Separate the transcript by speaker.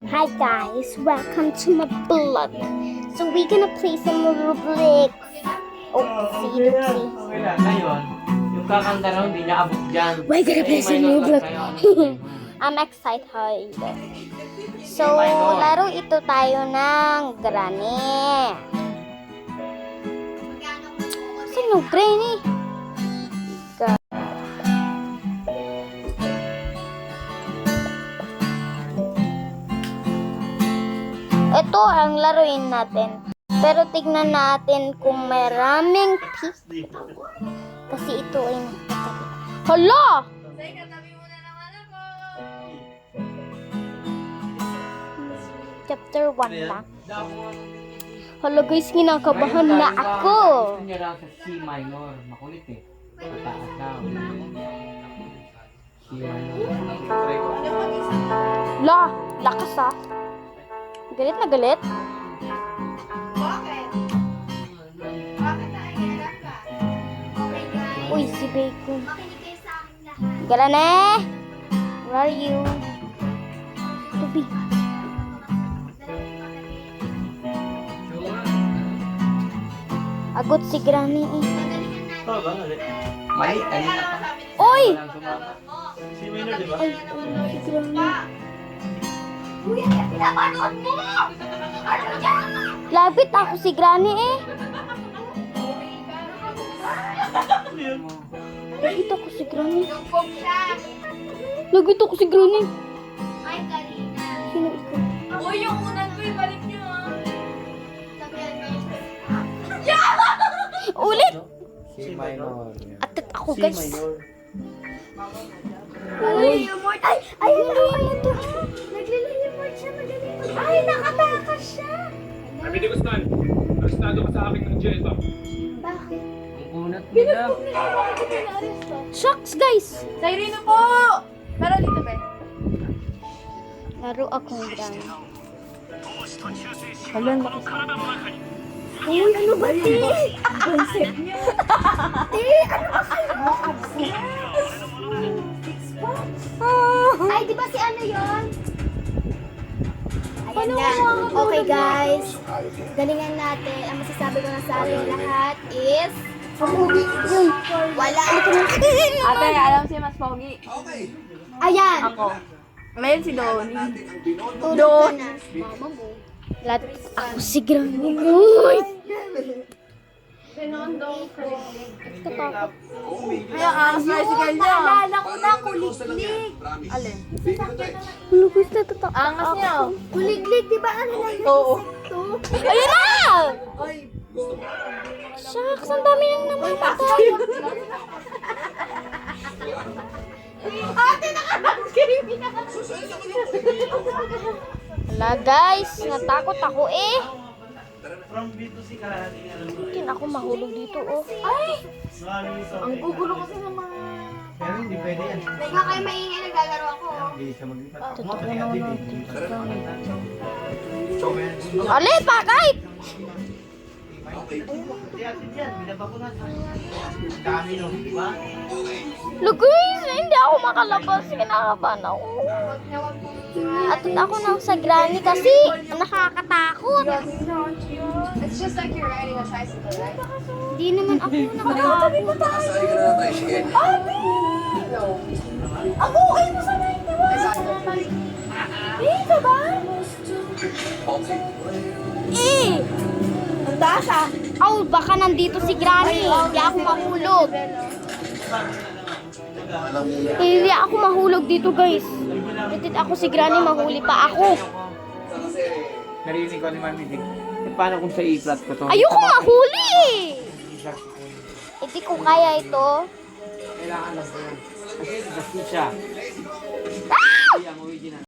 Speaker 1: Hi guys, welcome to my vlog. So we're gonna play some Roblox. Oopsie doopsie.
Speaker 2: Okay lang, ngayon, yung kakanta raw hindi niya abot dyan.
Speaker 1: We're gonna play some Roblox. I'm excited. So, laro ito tayo ng granny. Saan yung granny? Ito ang laruin natin. Pero tignan natin kung maraming people. Kasi ito ay nakakatabi. Hala! Chapter 1 lang. Hala guys, kinakabahan na ako.
Speaker 2: Gusto niya lang sa C minor. Makulit eh. Mataas lang. C minor.
Speaker 1: La, lakas ah. Galit na galit.
Speaker 3: Bakit? Bakit na ay ka? Okay guys.
Speaker 1: Uy, si Bacon.
Speaker 3: Makinig kayo sa akin lahat.
Speaker 1: Galane! Where are you? Tubi. Agot si Granny eh.
Speaker 2: Mali, kanina pa.
Speaker 1: Uy!
Speaker 2: Walang sumama.
Speaker 1: Ay, si Granny.
Speaker 3: Kuya, pinapanood mo! Ano yan?
Speaker 1: Lapit ako si Granny eh. Nakita ko si Granny.
Speaker 3: Lugpog siya.
Speaker 1: Nakita ko si Granny.
Speaker 3: Ay, Karina.
Speaker 1: Sino ikaw?
Speaker 3: Uy, yung unan ko, ibalik niyo ah. Sabihan mo.
Speaker 1: Ulit!
Speaker 2: C minor.
Speaker 1: Atat ako guys.
Speaker 3: Nagliliyumort. Ay, ito. Nagliliyumort siya. Magaling. Ay, nakatakas siya.
Speaker 4: Sabi ni Gustan, arestado ka sa aking ng Jeva.
Speaker 3: Bakit?
Speaker 2: Ang unat nila.
Speaker 1: Shucks guys!
Speaker 3: Sayrino po! Pero dito ba?
Speaker 1: Laro akong Granny.
Speaker 3: Uy, ano ba di? Ang concept niya. Ano ba kayo? Ay, di ba si ano yun? Ayan na. Okay guys. Galingan natin. Ang masasabi ko na sa atin lahat is... Wala.
Speaker 5: Ate, alam siya mas pogi.
Speaker 3: Ayan.
Speaker 5: Ako. Ngayon si Donnie.
Speaker 3: Tulog ka na. Mama mo.
Speaker 1: Lahat ako si Granny. Uy! Katakot.
Speaker 5: Kaya ang bicycle niya.
Speaker 3: Naalala ko na, kuliglig.
Speaker 5: Alin?
Speaker 1: Ano guys, natatakot
Speaker 5: Angas niya.
Speaker 3: Oh. Kuliglig, di ba ano lang yun?
Speaker 5: Oo.
Speaker 1: Ayun na! Shucks, ang dami nang namatay.
Speaker 3: Ate, nakakagimi na.
Speaker 1: Wala guys, natakot ako eh. Hindi ako mahulog dito oh.
Speaker 3: Ay! Ang gugulo kasi ng mga...
Speaker 2: Pero hindi pwede yan.
Speaker 3: Teka kayo maingay, naglalaro ako.
Speaker 2: Hindi siya maglipat.
Speaker 1: Totoo naman natin. Ali, pakay!
Speaker 2: Dami no, di ba?
Speaker 1: Luguys, hindi ako makalabas. Kinakabahan ako. At ako na sa Granny kasi nakakatakot.
Speaker 3: It's just like you're riding a tricycle, right?
Speaker 1: Hindi naman ako nakatakot.
Speaker 3: Ako, okay mo sana yung tawa. Eh, ka ba?
Speaker 1: Eh!
Speaker 3: Tasha.
Speaker 1: Aw, baka nandito si Granny. Hindi ako mahulog. Hindi ako mahulog dito guys. Petit ako si Granny, mahuli pa ako.
Speaker 2: Narinig ko ni Mami Dick. Eh, paano kung sa i-flat ko to?
Speaker 1: Ayoko mahuli! Hindi ko kaya ito.
Speaker 2: Kailangan lang ko yan. Kasi gastos siya.
Speaker 1: Ah!
Speaker 2: Hindi ang original.